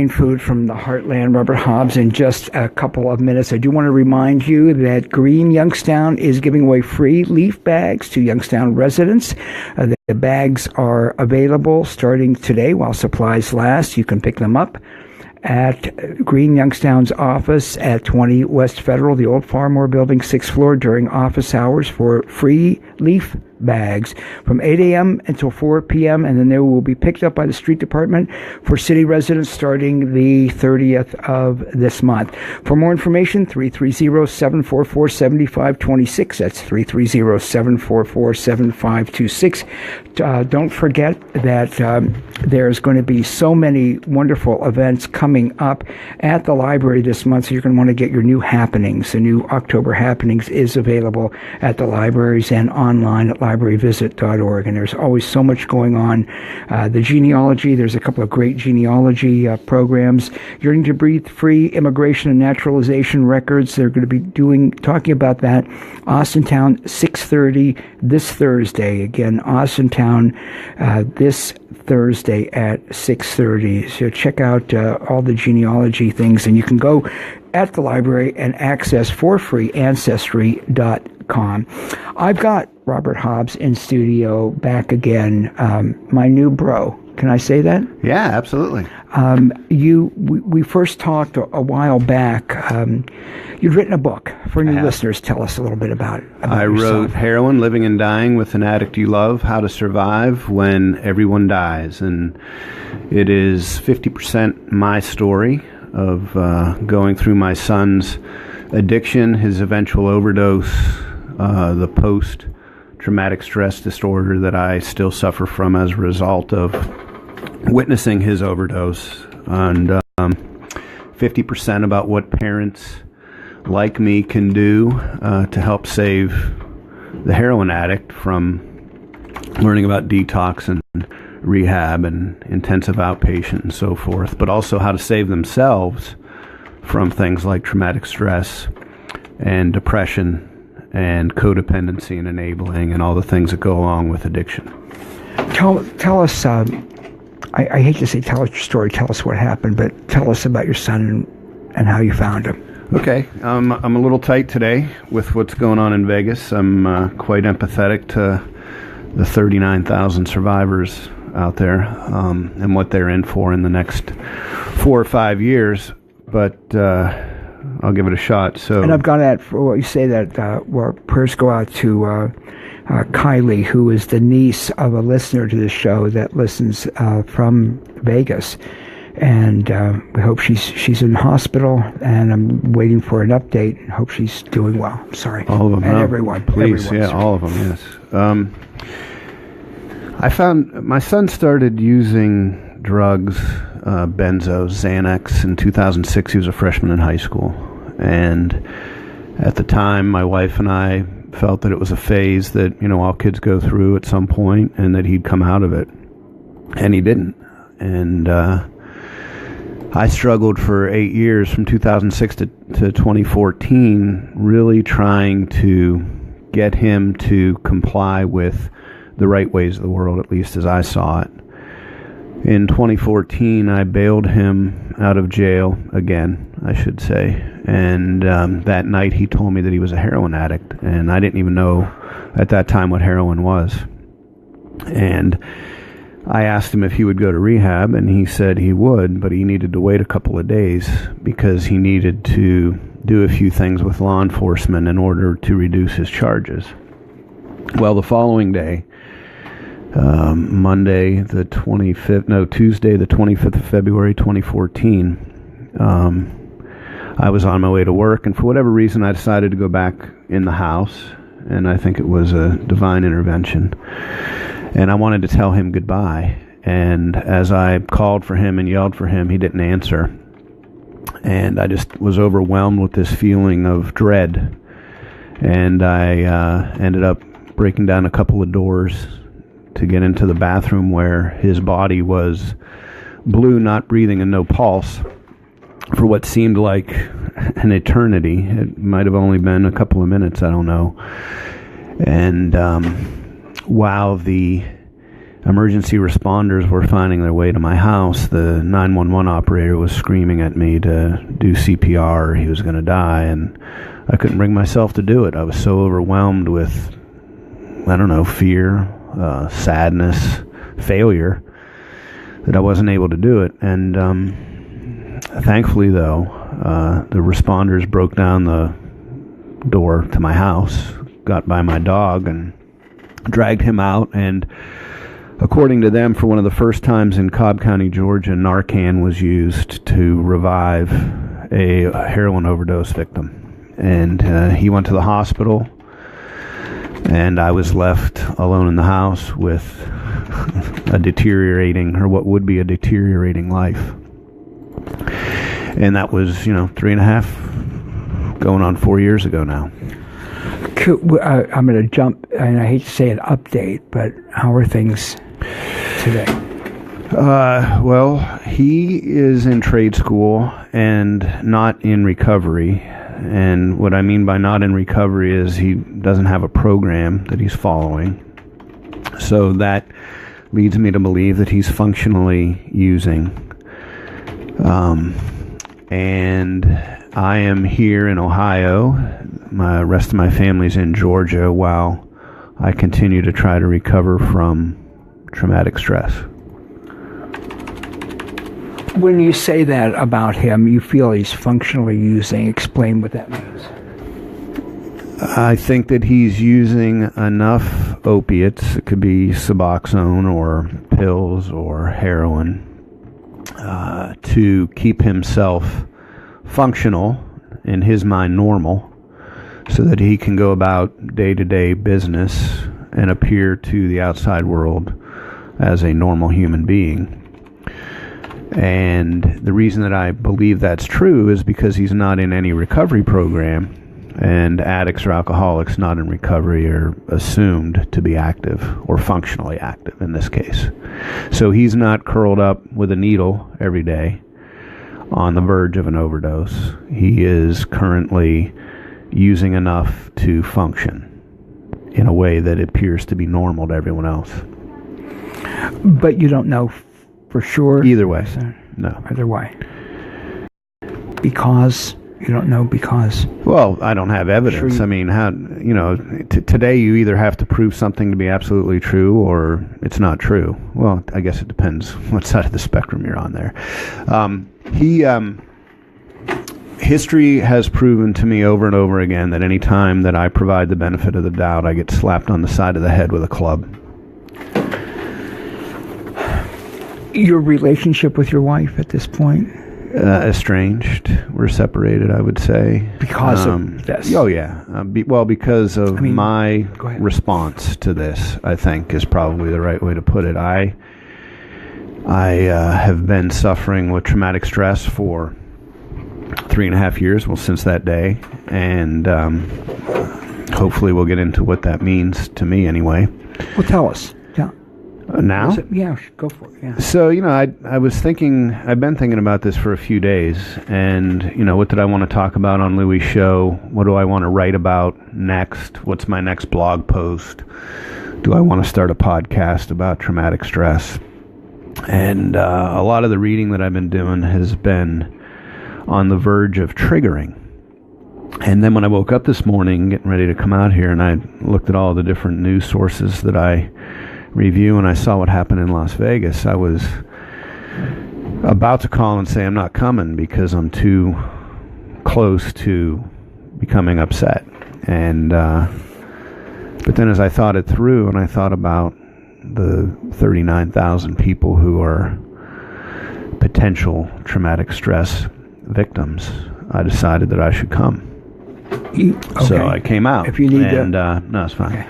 Food from the Heartland, Robert Hobbs, in just a couple of minutes. I do want to remind you that Green Youngstown is giving away free leaf bags to Youngstown residents. The bags are available starting today while supplies last. You can pick them up at Green Youngstown's office at 20 West Federal, the old Farmore Building, 6th floor, during office hours for free leaf bags from 8 a.m. until 4 p.m. and then they will be picked up by the street department for city residents starting the 30th of this month. For more information, 330-744-7526. That's 330-744-7526. Don't forget that there's going to be so many wonderful events coming up at the library this month, so you're going to want to get your new happenings. The new October happenings is available at the libraries and online at libraryvisit.org, and there's always so much going on. The genealogy, there's a couple of great genealogy programs. Yearning to Breathe Free Immigration and Naturalization Records, they're going to be talking about that. Austintown, 6:30 this Thursday. Again, Austintown this Thursday at 6:30. So check out all the genealogy things, and you can go at the library and access for free Ancestry.com. I've got Robert Hobbs in studio back again, my new bro. Can I say that? Yeah, absolutely. We first talked a while back. You'd written a book for new listeners. Tell us a little bit about it. I wrote Heroin, Living and Dying with an Addict You Love, How to Survive When Everyone Dies. And it is 50% my story of going through my son's addiction, his eventual overdose, the post-traumatic stress disorder that I still suffer from as a result of witnessing his overdose, and 50% about what parents like me can do to help save the heroin addict from learning about detox and rehab and intensive outpatient and so forth, but also how to save themselves from things like traumatic stress and depression and codependency and enabling and all the things that go along with addiction. Tell us, I hate to say tell us your story, tell us what happened, but tell us about your son and how you found him. Okay, I'm a little tight today with what's going on in Vegas. I'm quite empathetic to the 39,000 survivors out there and what they're in for in the next 4 or 5 years, but I'll give it a shot. So, and I've gone at for what you say that well, prayers go out to Kylie, who is the niece of a listener to the show that listens from Vegas, and we hope she's in hospital, and I'm waiting for an update and hope she's doing well. I'm sorry, all of them, and everyone, please, yeah, all of them, yes. I found my son started using drugs, benzos, Xanax, in 2006. He was a freshman in high school, and at the time, my wife and I felt that it was a phase that, all kids go through at some point, and that he'd come out of it, and he didn't. And I struggled for 8 years, from 2006 to 2014, really trying to get him to comply with the right ways of the world, at least as I saw it. In 2014, I bailed him out of jail again, I should say. And that night he told me that he was a heroin addict. And I didn't even know at that time what heroin was. And I asked him if he would go to rehab, and he said he would, but he needed to wait a couple of days because he needed to do a few things with law enforcement in order to reduce his charges. Well, the following day, Tuesday, the 25th of February, 2014, I was on my way to work, and for whatever reason, I decided to go back in the house, and I think it was a divine intervention, and I wanted to tell him goodbye, and as I called for him and yelled for him, he didn't answer, and I just was overwhelmed with this feeling of dread, and I ended up breaking down a couple of doors to get into the bathroom where his body was blue, not breathing, and no pulse for what seemed like an eternity. It might have only been a couple of minutes, I don't know. And while the emergency responders were finding their way to my house, the 911 operator was screaming at me to do CPR or he was going to die, and I couldn't bring myself to do it. I was so overwhelmed with, I don't know, fear, sadness, failure, that I wasn't able to do it. And thankfully, though, the responders broke down the door to my house, got by my dog, and dragged him out. And according to them, for one of the first times in Cobb County, Georgia, Narcan was used to revive a heroin overdose victim. And he went to the hospital, and I was left alone in the house with a deteriorating, or what would be a deteriorating life. And that was, 3.5, going on 4 years ago now. I'm going to jump, and I hate to say an update, but how are things today? Well, he is in trade school and not in recovery. And what I mean by not in recovery is he doesn't have a program that he's following. So that leads me to believe that he's functionally using. And I am here in Ohio. The rest of my family's in Georgia while I continue to try to recover from traumatic stress. When you say that about him, you feel he's functionally using. Explain what that means. I think that he's using enough opiates, it could be Suboxone or pills or heroin, to keep himself functional, in his mind normal, so that he can go about day-to-day business and appear to the outside world as a normal human being. And the reason that I believe that's true is because he's not in any recovery program, and addicts or alcoholics not in recovery are assumed to be active, or functionally active in this case. So he's not curled up with a needle every day on the verge of an overdose. He is currently using enough to function in a way that appears to be normal to everyone else. But you don't know for sure? Either way. No. Either way. Because? You don't know because? Well, I don't have evidence. Sure. I mean, how, today you either have to prove something to be absolutely true or it's not true. Well, I guess it depends what side of the spectrum you're on there. History has proven to me over and over again that any time that I provide the benefit of the doubt, I get slapped on the side of the head with a club. Your relationship with your wife at this point? Estranged. We're separated, I would say. Because of this? Oh, yeah. Because of my response to this, I think, is probably the right way to put it. I have been suffering with traumatic stress for 3.5 years, well, since that day, and hopefully we'll get into what that means to me anyway. Well, tell us. Now? Yeah, go for it. Yeah. So, I've been thinking about this for a few days, and, what did I want to talk about on Louie's show? What do I want to write about next? What's my next blog post? Do I want to start a podcast about traumatic stress? And a lot of the reading that I've been doing has been on the verge of triggering. And then when I woke up this morning, getting ready to come out here, and I looked at all the different news sources that I review, and I saw what happened in Las Vegas, I was about to call and say I'm not coming because I'm too close to becoming upset. And but then as I thought it through, and I thought about the 39,000 people who are potential traumatic stress victims, I decided that I should come. Okay. So I came out. If you need no, it's fine. Okay.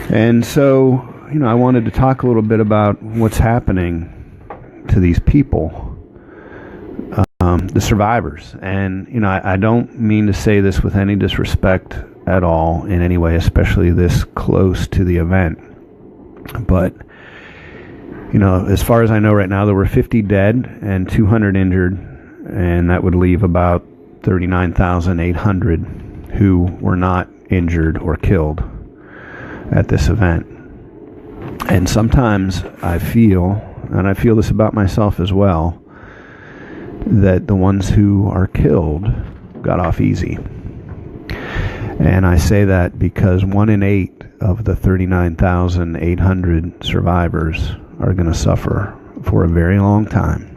And so, I wanted to talk a little bit about what's happening to these people, the survivors. And, I don't mean to say this with any disrespect at all in any way, especially this close to the event. But, as far as I know right now, there were 50 dead and 200 injured, and that would leave about 39,800 who were not injured or killed at this event. And sometimes I feel, and I feel this about myself as well, that the ones who are killed got off easy. And I say that because 1 in 8 of the 39,800 survivors are going to suffer for a very long time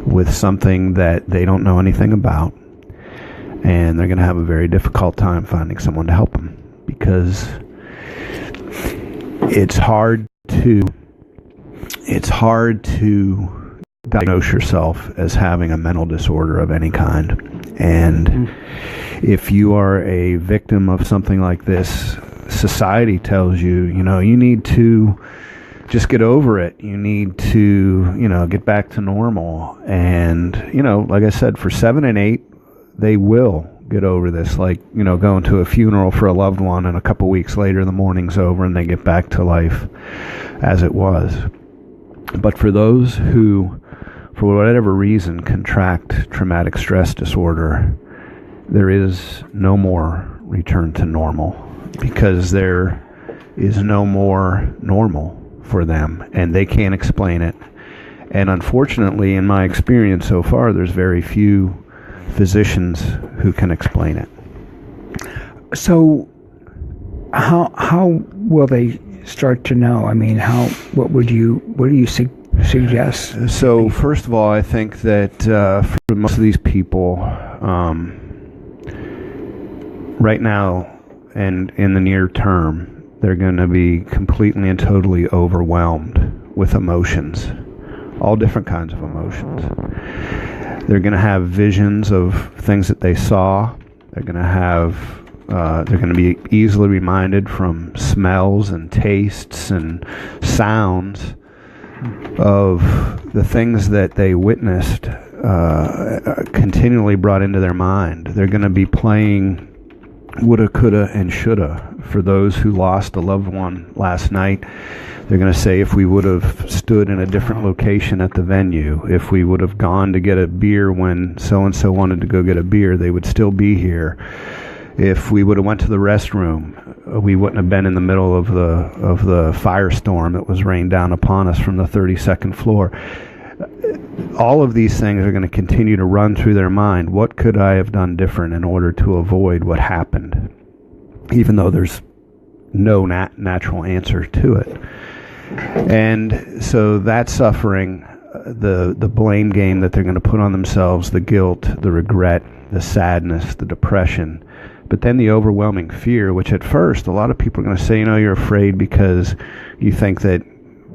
with something that they don't know anything about, and they're going to have a very difficult time finding someone to help them, because it's hard to diagnose yourself as having a mental disorder of any kind. And if you are a victim of something like this, society tells you, you need to just get over it. You need to, get back to normal. And, like I said, for 7 and 8, they will get over this. Like, going to a funeral for a loved one, and a couple weeks later the mourning's over and they get back to life as it was. But for those who, for whatever reason, contract traumatic stress disorder, there is no more return to normal, because there is no more normal for them, and they can't explain it. And unfortunately, in my experience so far, there's very few physicians who can explain it. So how will they start to know? I mean, what do you suggest? So first of all, I think that for most of these people, right now and in the near term, they're going to be completely and totally overwhelmed with emotions, all different kinds of emotions. They're going to have visions of things that they saw. They're going to be easily reminded from smells and tastes and sounds of the things that they witnessed, continually brought into their mind. They're going to be playing woulda, coulda, and shoulda. For those who lost a loved one last night, they're going to say, if we would have stood in a different location at the venue, if we would have gone to get a beer when so-and-so wanted to go get a beer, they would still be here. If we would have went to the restroom, we wouldn't have been in the middle of the firestorm that was rained down upon us from the 32nd floor. All of these things are going to continue to run through their mind. What could I have done different in order to avoid what happened? Even though there's no natural answer to it. And so that suffering, the blame game that they're going to put on themselves, the guilt, the regret, the sadness, the depression, but then the overwhelming fear, which at first a lot of people are going to say, you're afraid because you think that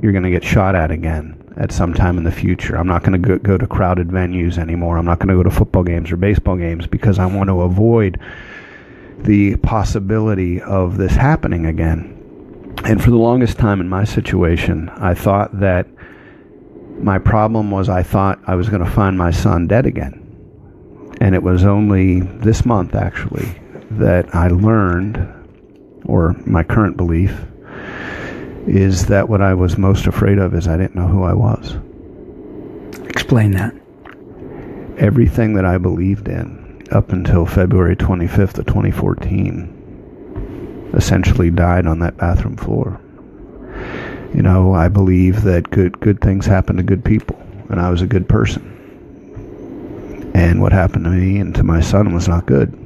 you're going to get shot at again at some time in the future. I'm not going to go to crowded venues anymore. I'm not going to go to football games or baseball games because I want to avoid the possibility of this happening again. And for the longest time in my situation, I thought that my problem was I thought I was going to find my son dead again. And it was only this month, actually, that I learned, or my current belief, is that what I was most afraid of is I didn't know who I was. Explain that. Everything that I believed in up until February 25th of 2014 essentially died on that bathroom floor. I believe that good things happen to good people, and I was a good person. And what happened to me and to my son was not good.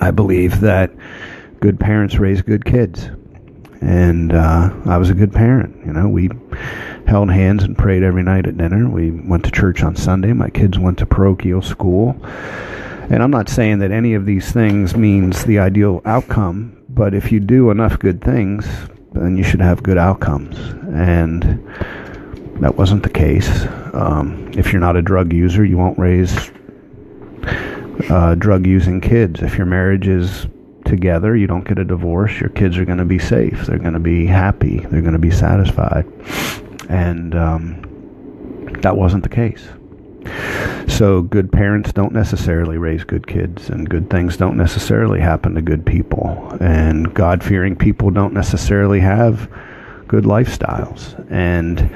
I believe that good parents raise good kids. And I was a good parent. We held hands and prayed every night at dinner. We went to church on Sunday. My kids went to parochial school. And I'm not saying that any of these things means the ideal outcome, but if you do enough good things, then you should have good outcomes. And that wasn't the case. If you're not a drug user, you won't raise drug-using kids. If your marriage is together, you don't get a divorce, your kids are going to be safe, they're going to be happy, they're going to be satisfied. And that wasn't the case. So good parents don't necessarily raise good kids, and good things don't necessarily happen to good people, and God-fearing people don't necessarily have good lifestyles. And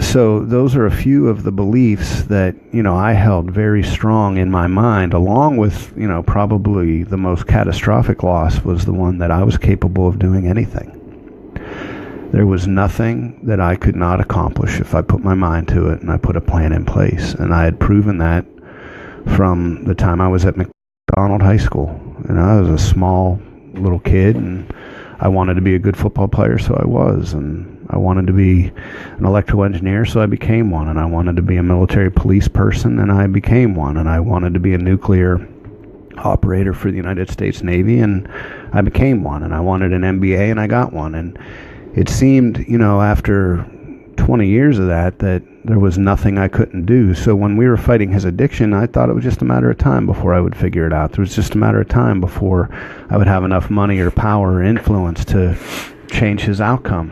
so those are a few of the beliefs that, I held very strong in my mind, along with, probably the most catastrophic loss was the one that I was capable of doing anything. There was nothing that I could not accomplish if I put my mind to it and I put a plan in place. And I had proven that from the time I was at McDonald High School. I was a small little kid, and I wanted to be a good football player, so I was. And I wanted to be an electrical engineer, so I became one. And I wanted to be a military police person, and I became one. And I wanted to be a nuclear operator for the United States Navy, and I became one. And I wanted an MBA, and I got one. And it seemed, after 20 years of that there was nothing I couldn't do. So when we were fighting his addiction, I thought it was just a matter of time before I would figure it out. There was just a matter of time before I would have enough money or power or influence to change his outcome.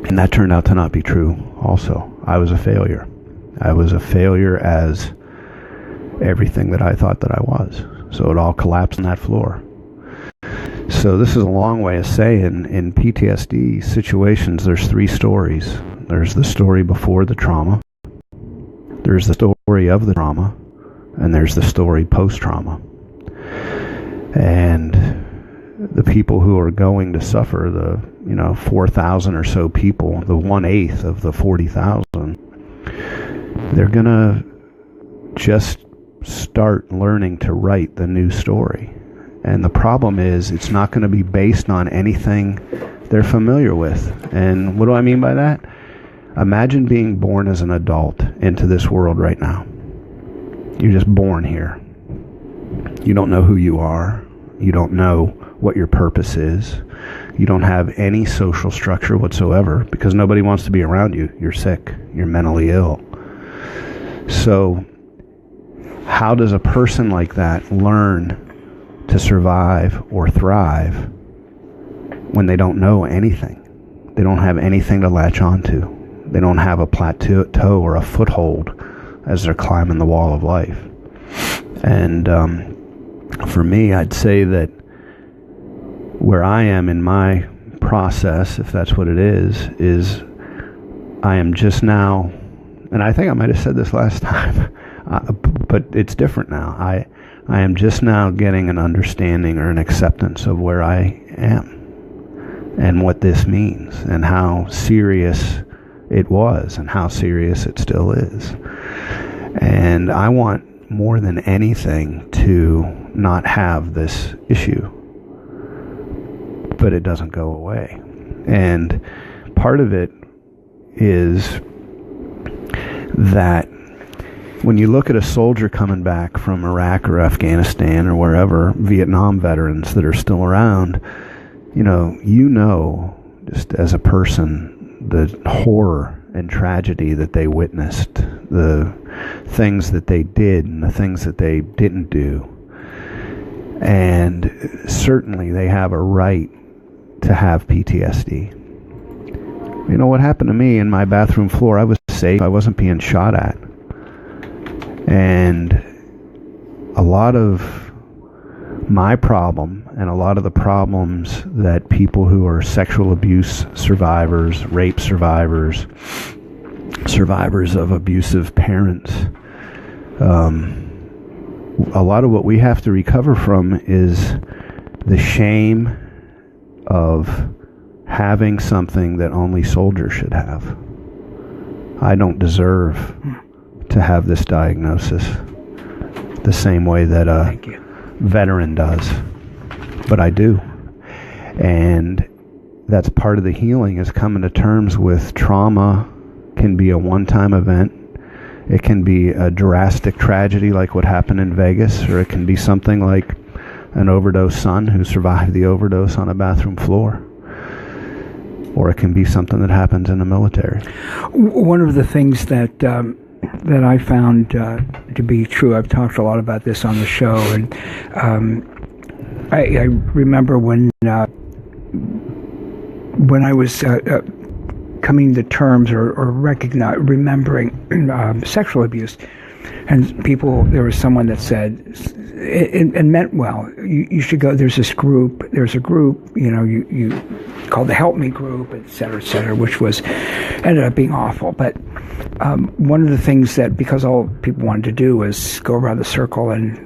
And that turned out to not be true also. I was a failure. I was a failure as everything that I thought that I was. So it all collapsed on that floor. So this is a long way of saying, in PTSD situations, there's three stories. There's the story before the trauma, there's the story of the trauma, and there's the story post-trauma. And the people who are going to suffer, the 4,000 or so people, the 1/8 of the 40,000, they're going to just start learning to write the new story. And the problem is, it's not going to be based on anything they're familiar with. And what do I mean by that? Imagine being born as an adult into this world right now. You're just born here. You don't know who you are. You don't know what your purpose is. You don't have any social structure whatsoever because nobody wants to be around you. You're sick. You're mentally ill. So how does a person like that learn to survive or thrive when they don't know anything? They don't have anything to latch onto. They don't have a plateau or a foothold as they're climbing the wall of life. And for me, I'd say that where I am in my process, if that's what it is I am just now, and I think I might have said this last time, but it's different now. I am just now getting an understanding or an acceptance of where I am and what this means and how serious it was and how serious it still is. And I want more than anything to not have this issue, but it doesn't go away. And part of it is that when you look at a soldier coming back from Iraq or Afghanistan or wherever, Vietnam veterans that are still around, just as a person, the horror and tragedy that they witnessed, the things that they did and the things that they didn't do. And certainly they have a right to have PTSD. What happened to me in my bathroom floor, I was safe. I wasn't being shot at. And a lot of my problem and a lot of the problems that people who are sexual abuse survivors, rape survivors, survivors of abusive parents, a lot of what we have to recover from is the shame of having something that only soldiers should have. I don't deserve to have this diagnosis the same way that a veteran does, but I do. And that's part of the healing, is coming to terms with trauma can be a one-time event. It can be a drastic tragedy like what happened in Vegas, or it can be something like an overdose son who survived the overdose on a bathroom floor. Or it can be something that happens in the military. One of the things that I found to be true, I've talked a lot about this on the show, and I remember when I was coming to terms or remembering sexual abuse, and there was someone that said, and meant well, you should go, there's a group, you called the Help Me Group, et cetera, which ended up being awful. But one of the things that, because all people wanted to do was go around the circle and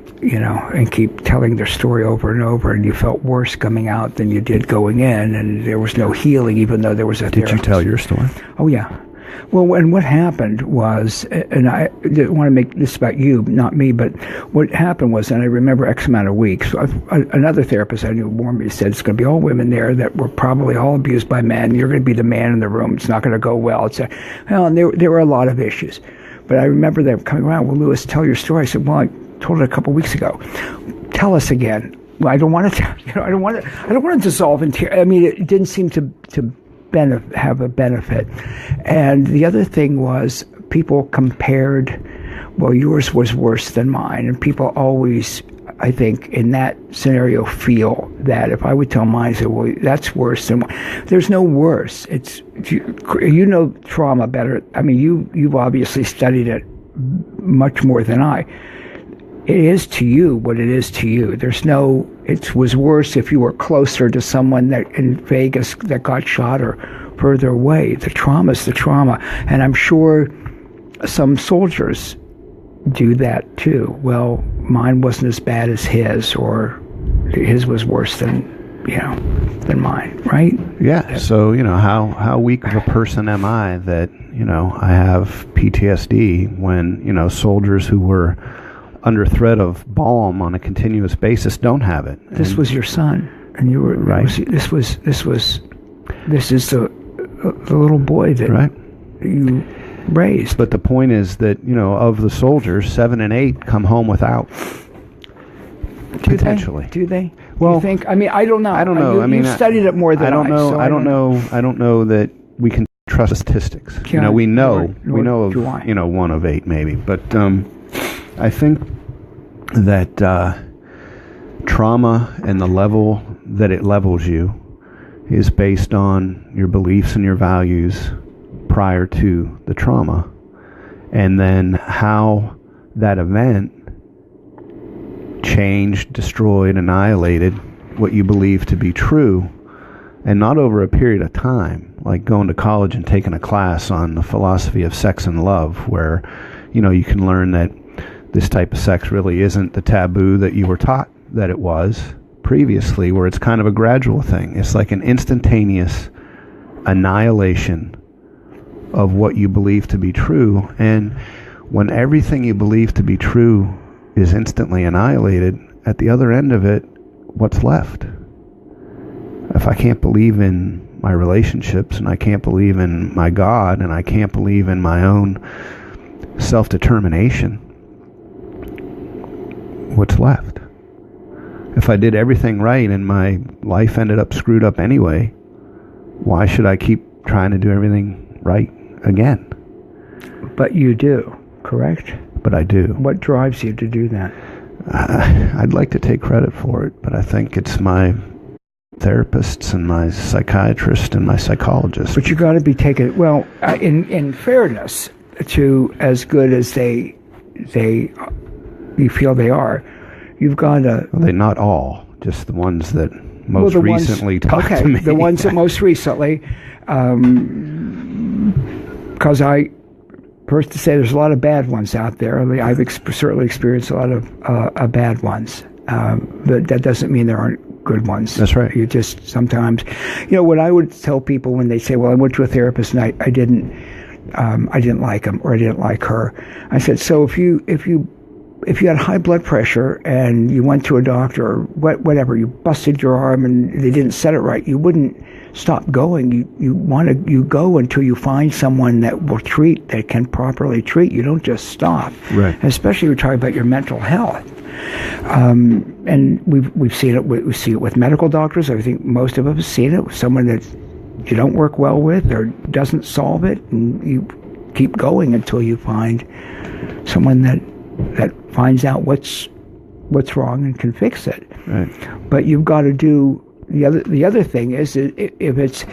keep telling their story over and over, and you felt worse coming out than you did going in, and there was no healing, even though there was a therapist. Did you tell your story? Oh, yeah. Well, and what happened was, and I didn't want to make this about you, not me, but what happened was, and I remember X amount of weeks, another therapist I knew warned me, said, it's going to be all women there that were probably all abused by men. You're going to be the man in the room. It's not going to go well. And there were a lot of issues. But I remember them coming around, well, Louis, tell your story. I said, well, I told it a couple of weeks ago. Tell us again. Well, I don't want to, I don't want to dissolve in tears. I mean, it didn't seem to have a benefit. And the other thing was, people compared, well, yours was worse than mine. And people always, I think, in that scenario feel that if I would tell mine, say, well, that's worse than mine. There's no worse. It's, you know trauma better. I mean, you've obviously studied it much more than I. It is to you what it is to you. There's no, it was worse if you were closer to someone that in Vegas that got shot or further away. The trauma's the trauma. And I'm sure some soldiers do that too. Well, mine wasn't as bad as his, or his was worse than mine, right? Yeah. So, how weak of a person am I that, I have PTSD when, soldiers who were under threat of bomb on a continuous basis don't have it. This was your son, and you were right. This is the little boy that you raised. But the point is that of the soldiers, 7 and 8 come home without. Potentially. Do they? Well, you think? I mean, I don't know. I don't know. You studied it more than I. I don't know that we can trust statistics. We know of 1 of 8 maybe, but. I think that trauma and the level that it levels you is based on your beliefs and your values prior to the trauma, and then how that event changed, destroyed, annihilated what you believe to be true, and not over a period of time, like going to college and taking a class on the philosophy of sex and love, where you can learn that this type of sex really isn't the taboo that you were taught that it was previously, where it's kind of a gradual thing. It's like an instantaneous annihilation of what you believe to be true. And when everything you believe to be true is instantly annihilated, at the other end of it, what's left? If I can't believe in my relationships, and I can't believe in my God, and I can't believe in my own self-determination, what's left? If I did everything right and my life ended up screwed up anyway, why should I keep trying to do everything right again? But you do, correct? But I do. What drives you to do that? I'd like to take credit for it, but I think it's my therapists and my psychiatrist and my psychologist. But you got to be taken, well, in fairness to as good as you feel they are, you've got to... Well, they're not all, just the ones that most recently talked to me. The ones that most recently, because first to say there's a lot of bad ones out there. I mean, I've certainly experienced a lot of bad ones, but that doesn't mean there aren't good ones. That's right. You just sometimes, what I would tell people when they say, well, I went to a therapist and I didn't like him or I didn't like her. I said, so if you had high blood pressure and you went to a doctor or whatever, you busted your arm and they didn't set it right, you wouldn't stop going. You go until you find someone that will that can properly treat. You don't just stop. Right. And especially we're talking about your mental health. And we've seen it. We see it with medical doctors. I think most of us have seen it with someone that you don't work well with or doesn't solve it, and you keep going until you find someone that finds out what's wrong and can fix it. Right. But you've got to do the other thing is that if it's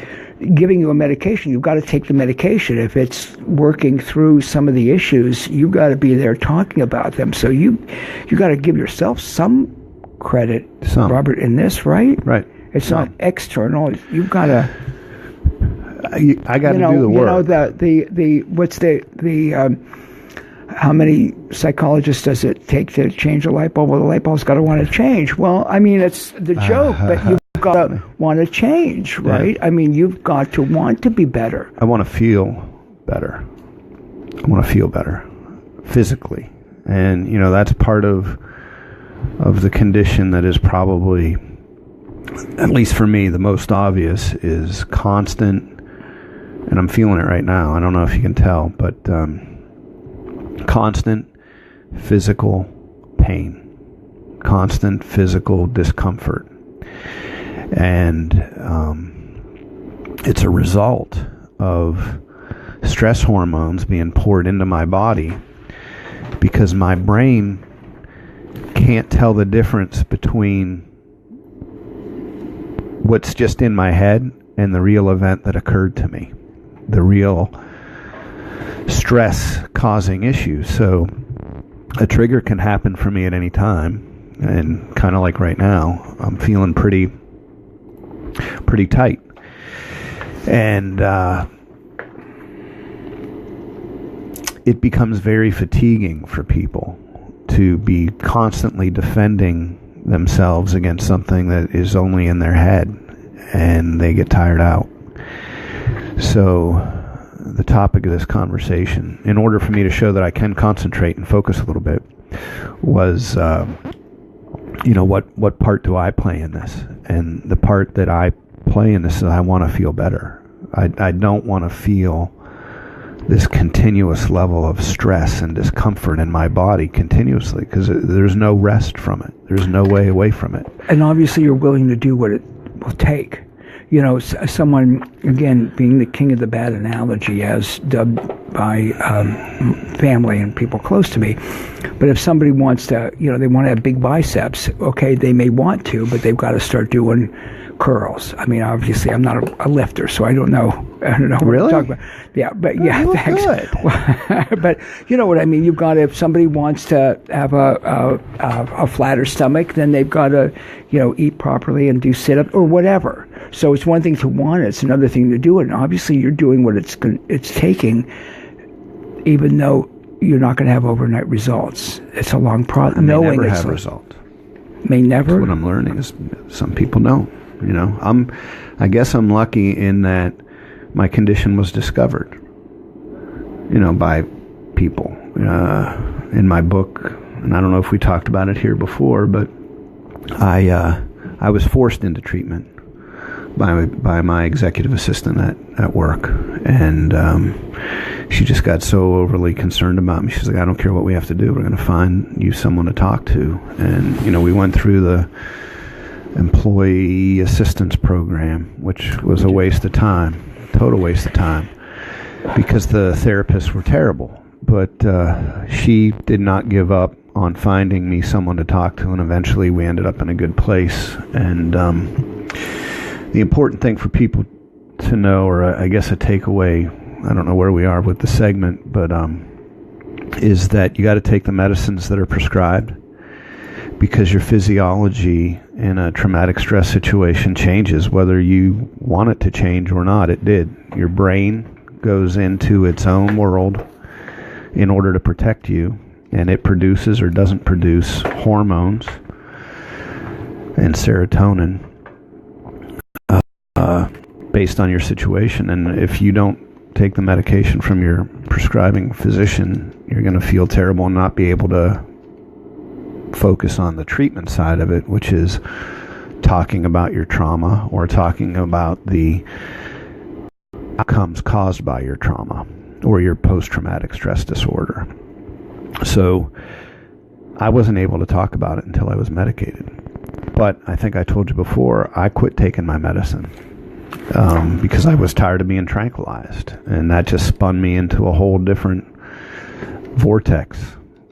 giving you a medication, you've got to take the medication. If it's working through some of the issues, you've got to be there talking about them. So you got to give yourself some credit, Robert, in this, right? Right. It's not external. You've got to. I got to do the work. What's the how many psychologists does it take to change a light bulb? Well, the light bulb's got to want to change. Well, I mean, it's the joke, but you've got to want to change, right? I mean, you've got to want to be better. I want to feel better. I want to feel better physically. And, that's part of the condition that is probably, at least for me, the most obvious is constant, and I'm feeling it right now. I don't know if you can tell, but constant physical pain, constant physical discomfort. And it's a result of stress hormones being poured into my body because my brain can't tell the difference between what's just in my head and the real event that occurred to me, the real stress causing issue. So a trigger can happen for me at any time, and kind of like right now, I'm feeling pretty tight. And it becomes very fatiguing for people to be constantly defending themselves against something that is only in their head, and they get tired out. So the topic of this conversation, in order for me to show that I can concentrate and focus a little bit, was what part do I play in this? And the part that I play in this is I want to feel better. I don't want to feel this continuous level of stress and discomfort in my body continuously, because there's no rest from it. There's no way away from it. And obviously you're willing to do what it will take. Someone, again, being the king of the bad analogy, as dubbed by family and people close to me. But if somebody wants to, they want to have big biceps, okay, they may want to, but they've got to start doing curls. I mean, obviously, I'm not a lifter, so I don't know what really? to talk about. Yeah, but thanks. Good. But you know what I mean. You've got to, if somebody wants to have a flatter stomach, then they've got to, eat properly and do sit-up or whatever. So it's one thing to want it; it's another thing to do it. And obviously, you're doing what it's taking, even though you're not going to have overnight results. It's a long process. Knowing never have results. May never. That's what I'm learning is some people don't. I guess I'm lucky in that my condition was discovered, by people. In my book, and I don't know if we talked about it here before, but I was forced into treatment by my executive assistant at work, and she just got so overly concerned about me. She's like, I don't care what we have to do, we're going to find you someone to talk to. And we went through the employee assistance program, which was a waste of time, total waste of time, because the therapists were terrible. But she did not give up on finding me someone to talk to, and eventually we ended up in a good place. And the important thing for people to know, or I guess a takeaway, I don't know where we are with the segment, but is that you got to take the medicines that are prescribed, because your physiology in a traumatic stress situation changes whether you want it to change or not. It did. Your brain goes into its own world in order to protect you, and it produces or doesn't produce hormones and serotonin based on your situation. And if you don't take the medication from your prescribing physician, you're going to feel terrible and not be able to focus on the treatment side of it, which is talking about your trauma or talking about the outcomes caused by your trauma or your post-traumatic stress disorder. So I wasn't able to talk about it until I was medicated. But I think I told you before, I quit taking my medicine because I was tired of being tranquilized, and that just spun me into a whole different vortex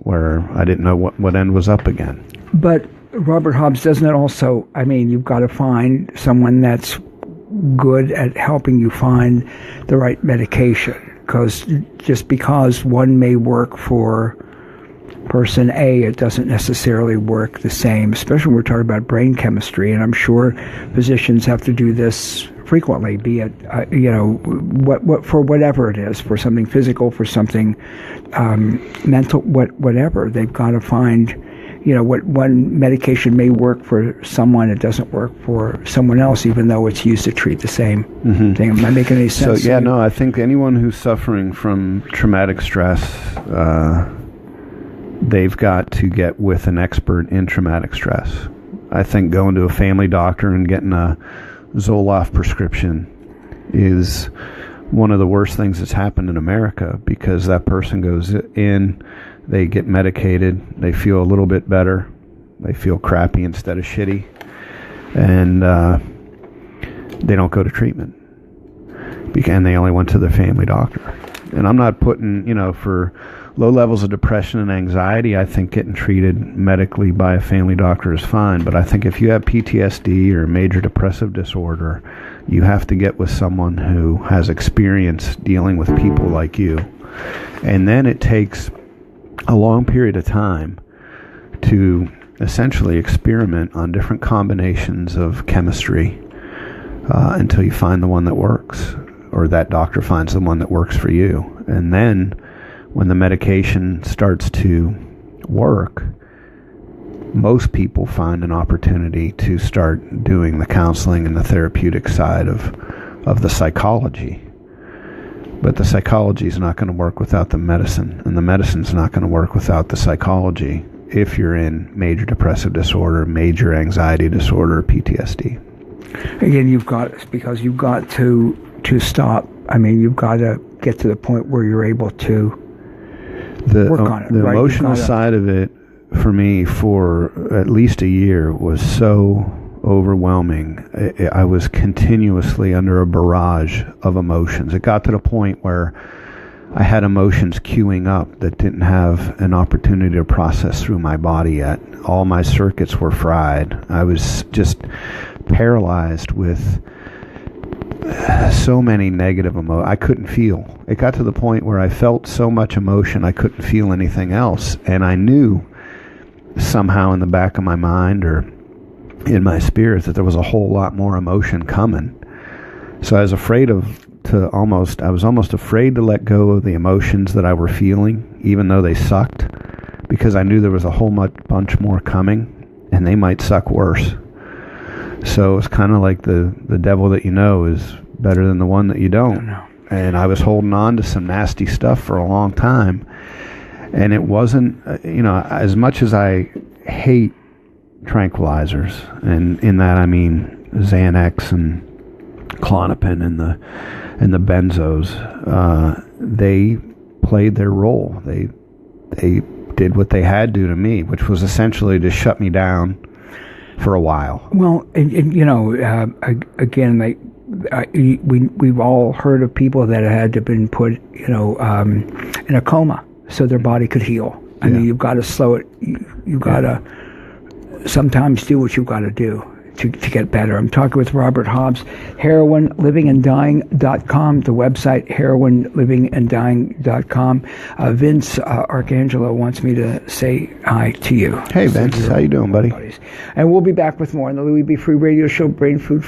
where I didn't know what end was up again. But Robert Hobbs, doesn't it also, you've got to find someone that's good at helping you find the right medication, because just because one may work for person A, it doesn't necessarily work the same, especially when we're talking about brain chemistry. And I'm sure physicians have to do this frequently, be it, what for whatever it is, for something physical, for something mental, whatever. They've got to find, what one medication may work for someone, it doesn't work for someone else, even though it's used to treat the same thing. Am I making any sense? So, no, I think anyone who's suffering from traumatic stress, they've got to get with an expert in traumatic stress. I think going to a family doctor and getting a Zoloft prescription is one of the worst things that's happened in America, because that person goes in, they get medicated, they feel a little bit better, they feel crappy instead of shitty, and they don't go to treatment, and they only went to their family doctor. And I'm not putting, for low levels of depression and anxiety, I think getting treated medically by a family doctor is fine. But I think if you have PTSD or major depressive disorder, you have to get with someone who has experience dealing with people like you. And then it takes a long period of time to essentially experiment on different combinations of chemistry until you find the one that works, or that doctor finds the one that works for you. And then when the medication starts to work, most people find an opportunity to start doing the counseling and the therapeutic side of the psychology. But the psychology is not going to work without the medicine, and the medicine's not going to work without the psychology if you're in major depressive disorder, major anxiety disorder, PTSD. Again, you've got to stop. I mean, you've got to get to the point where you're able to work on it. The right? emotional side of it, for me, for at least a year, was so overwhelming. I was continuously under a barrage of emotions. It got to the point where I had emotions queuing up that didn't have an opportunity to process through my body yet. All my circuits were fried. I was just paralyzed with so many negative emotions. I couldn't feel. It got to the point where I felt so much emotion I couldn't feel anything else. And I knew somehow in the back of my mind or in my spirit that there was a whole lot more emotion coming. So I was almost afraid to let go of the emotions that I were feeling, even though they sucked, because I knew there was a whole bunch more coming, and they might suck worse. So it's kind of like the devil that you know is better than the one that you don't. And I was holding on to some nasty stuff for a long time. And it wasn't, as much as I hate tranquilizers, and in that I mean Xanax and Klonopin and the benzos, they played their role. They did what they had to me, which was essentially to shut me down for a while. Well, again, we've all heard of people that had to been put, in a coma so their body could heal. I mean, you've got to slow it. You've got to sometimes do what you've got to do to get better. I'm talking with Robert Hobbs, heroinlivinganddying.com, the website heroinlivinganddying.com. Vince Arcangelo wants me to say hi to you. Hey, Vince, how you doing, buddy? And we'll be back with more on the Louie Be Free Radio Show, Brain Food